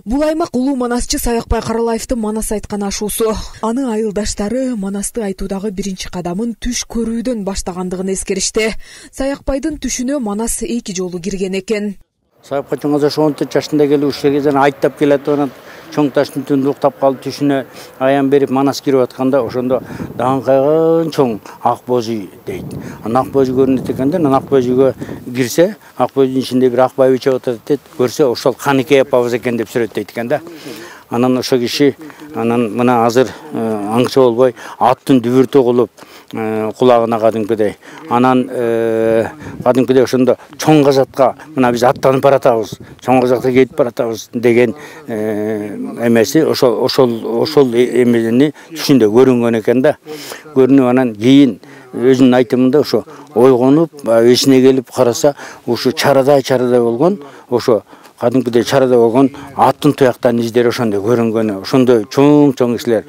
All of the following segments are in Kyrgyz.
Бул аймак улуу манасчы Саякбай Каралаевдин Манас айткан ашуусу. Аны айылдаштары Манасты айтуудагы биринчи кадамын түш көрүүдөн баштагандыгын эскеришти. Саякбайдын түшүнө Манас 2 жолу кирген экен. Саякбай чоңоза 14 жашында келип ушерге айттап келет, анан чоң таштын түндү уктап калып түшүнө аян берип Манас кирип атканда ошондо даган кайган чоң ак божий дейт. Ак божий көрүнөт экен да, ак божийге кирсе, ак божийдин ичинде бир ак байбиче отурат дейт. Көрсө ошол Каныкей апабыз экен деп сүрөттөйт экен да. Анан ошо киши анан мына азыр аңчы болбой аттын дүбүртү кылып кулагына кадимкидей. Анан кадимкидей ошондо чоң казатка мына биз аттанып баратабыз, чоң казакта кетип баратабыз деген эмеси ошол эмени түшүндө көрүнгөн экен да. Көрүнүп анан кийин өзүнүн айтымында ошо ойгонуп, эсине келип караса, ушу чарадай болгон, ошо кадимкидей чарада болгон аттын туяктан издери ошондой көрүнгөнү, ошондой чоң кишилер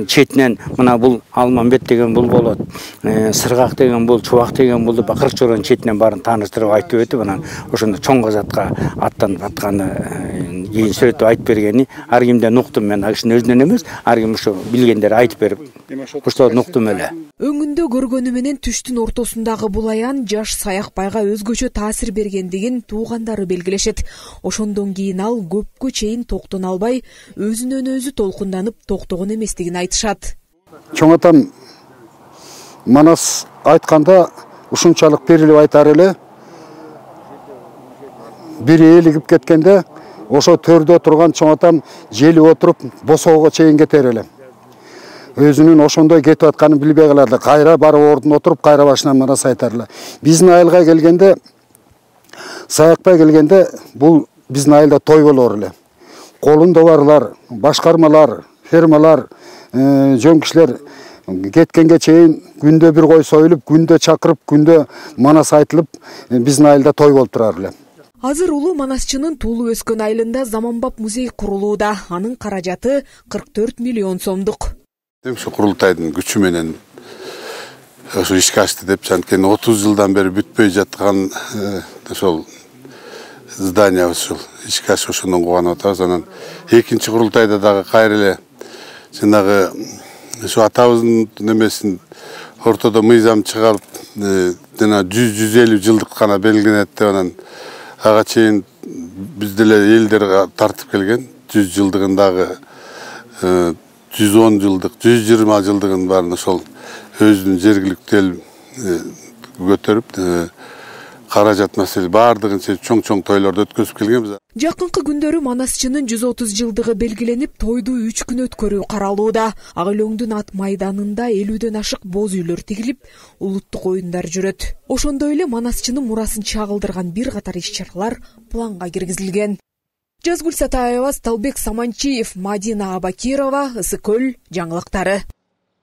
четинен мына бул Алмамбет деген бул болот, Сыргак деген бул, Чубак деген бул деп акыркы чоронун четинен баарын тааныштырып айтып өтүп, анан ошондо чоң казатка аттанып атканы кийин сүрөттөп айтып бергени ар кимден уктум мен, ал кишинин өзүнөн эмес, ар ким ошо билгендер айтып берип, ошолордон уктум эле. Өңүндө көргөнү менен түштүн ортосундагы бул аян жаш Саякбайга өзгөчө таасир бергендигин туугандары белгилешет. Ошондон кийин ал көпкө чейин токтоно албай, өзүнөн өзү толкунданып токтогон эместигин айтышат. Чоң атам Манас айтканда ушунчалык берилип айтар эле. Бири элигип кеткенде, ошо төрдө турган чоң атам жели отуруп, босоого чейин кетер эле. Өзүнүн ошондой кетип атканын билбей каларды. Кайра барып ордуна отуруп, кайра башынан Манас айтар эле. Биздин айылга келгенде, Саякбай келгенде, бул биздин айылда той болор эле. Колунда барлар, башкармалар, фермалар, жөн кишилер кеткенге чейин күндө бир кой союлуп, күндө чакырып, күндө Манас айтылып, биздин айылда той болуп турар эле. Азыр улуу манасчынын туулуп өскөн айылында заманбап музей курулууда. Анын каражаты 44 миллион сомдук. Ошо курултайдын күчү менен ошо ишке ашты деп, анткени 30 жылдан бери бүтпөй жаткан ошол здание ошол ишке ашып ошондон кубанып атабыз. Анан экинчи курултайда дагы кайра эле жанагы ошо атабыздын немесин ортодо мыйзам чыгарып, жана 100-150 жылдык гана белгиленет деп, анан ага чейин биз деле элдер тартып келген. 100 жылдыгын дагы 110 жылдык, 120 жылдыгын баарын ошол өзүнүн жергиликтүү эл көтөрүп, каражат маселе баардыгын чоң тойлорду өткөзүп келгенбиз. Жакынкы күндөрү манасчынын 130 жылдыгы белгиленип, тойду 3 күн өткөрүү каралууда. Ак Өлөңдүн ат майданында 50ден ашык боз үйлөр тигилип, улуттук оюндар жүрөт. Ошондой эле манасчынын мурасын чагылдырган бир катар иш-чаралар планга киргизилген. Жазгүл Сатаева, Талбек Саманчиев, Мадина Абакирова, Ысыкөл жаңылыктары.